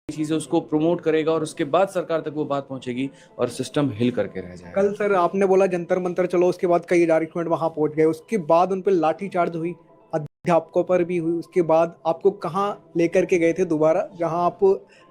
चीज़ें उसको प्रमोट करेगा और उसके बाद सरकार तक वो बात पहुंचेगी और सिस्टम हिल करके रह जाएगा। कल सर आपने बोला जंतर मंतर, चलो उसके बाद कई डायरेक्टरेट वहां पहुंच गए, उसके बाद उन पर लाठीचार्ज हुई, अध्यापकों पर भी हुई, उसके बाद आपको कहाँ लेकर के गए थे दोबारा, जहां आप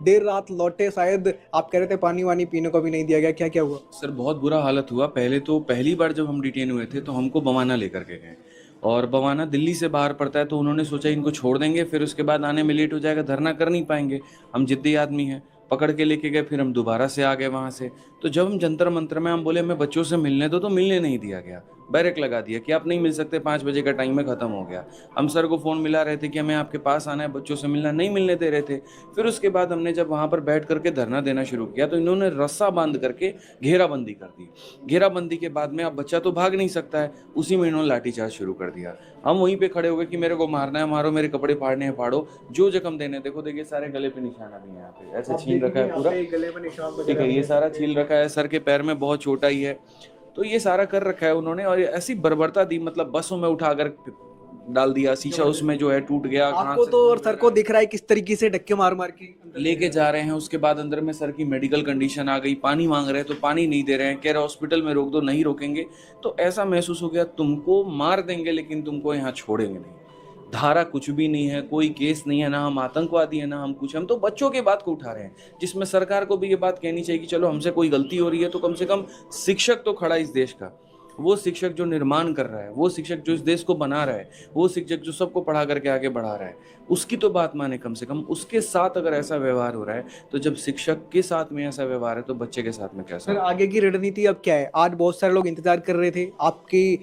देर रात लौटे, शायद आप कह रहे थे पानी वानी पीने को भी नहीं दिया गया, क्या क्या हुआ? सर बहुत बुरा हालत हुआ। पहले तो पहली बार जब हम डिटेन हुए थे तो हमको बवाना लेकर के गए, और बवाना दिल्ली से बाहर पड़ता है, तो उन्होंने सोचा इनको छोड़ देंगे, फिर उसके बाद आने में लेट हो जाएगा, धरना कर नहीं पाएंगे, हम जिद्दी आदमी हैं, पकड़ के लेके गए। फिर हम दोबारा से आ गए वहाँ से। तो जब हम जंतर मंतर में हम बोले हमें बच्चों से मिलने दो, तो मिलने नहीं दिया गया, बैरक लगा दिया कि आप नहीं मिल सकते, 5 बजे का टाइम है, ख़त्म हो गया। हम सर को फ़ोन मिला रहे थे कि हमें आपके पास आना है, बच्चों से मिलना, नहीं मिलने दे रहे थे। फिर उसके बाद हमने जब वहाँ पर बैठ करके धरना देना शुरू किया तो इन्होंने रस्सा बांध करके घेराबंदी कर दी। घेराबंदी के बाद में अब बच्चा तो भाग नहीं सकता है, उसी में इन्होंने लाठीचार्ज शुरू कर दिया। हम वहीं पे खड़े हो गए कि मेरे को मारना है मारो, मेरे कपड़े फाड़ने हैं फाड़ो, जो जख्म देने। देखो देखिए सारे गले पे निशाना भी है, यहाँ पे ऐसे आप छील रखा है पूरा, गले में निशान ठीक वगैरह है, भी ये है सारा सर। छील रखा है, सर के पैर में बहुत चोट आई है। तो ये सारा कर रखा है उन्होंने, और ऐसी बर्बरता दी, मतलब बसों में उठाकर डाल दिया, शीशा उसमें जो है टूट गया, आँख आपको से तो और खून सर बह को रहा है। दिख रहा है किस तरीके से धक्के मार मार के अंदर ले लेके जा रहे हैं, उसके बाद अंदर में सर की मेडिकल कंडीशन आ गई, पानी मांग रहे हैं तो पानी नहीं दे रहे हैं, कह रहे हॉस्पिटल में रोक दो, नहीं रोकेंगे। तो ऐसा महसूस हो गया तुमको मार देंगे लेकिन तुमको यहाँ छोड़ेंगे नहीं। धारा कुछ भी नहीं है, कोई केस नहीं है, ना हम आतंकवादी है ना हम कुछ, हम तो बच्चों के बात को उठा रहे हैं, जिसमें सरकार को भी ये बात कहनी चाहिए कि चलो हमसे कोई गलती हो रही है तो कम से कम शिक्षक तो खड़ा है इस देश का, वो शिक्षक जो निर्माण कर रहा है, वो शिक्षक जो इस देश को बना रहा है, वो शिक्षक जो सबको पढ़ा करके आगे बढ़ा रहा है, उसकी तो बात माने कम से कम। उसके साथ अगर ऐसा व्यवहार हो रहा है, तो जब शिक्षक के साथ में ऐसा व्यवहार है तो बच्चे के साथ में कैसा सर होगा? आगे की रणनीति अब क्या है? आज बहुत सारे लोग इंतजार कर रहे थे आपकी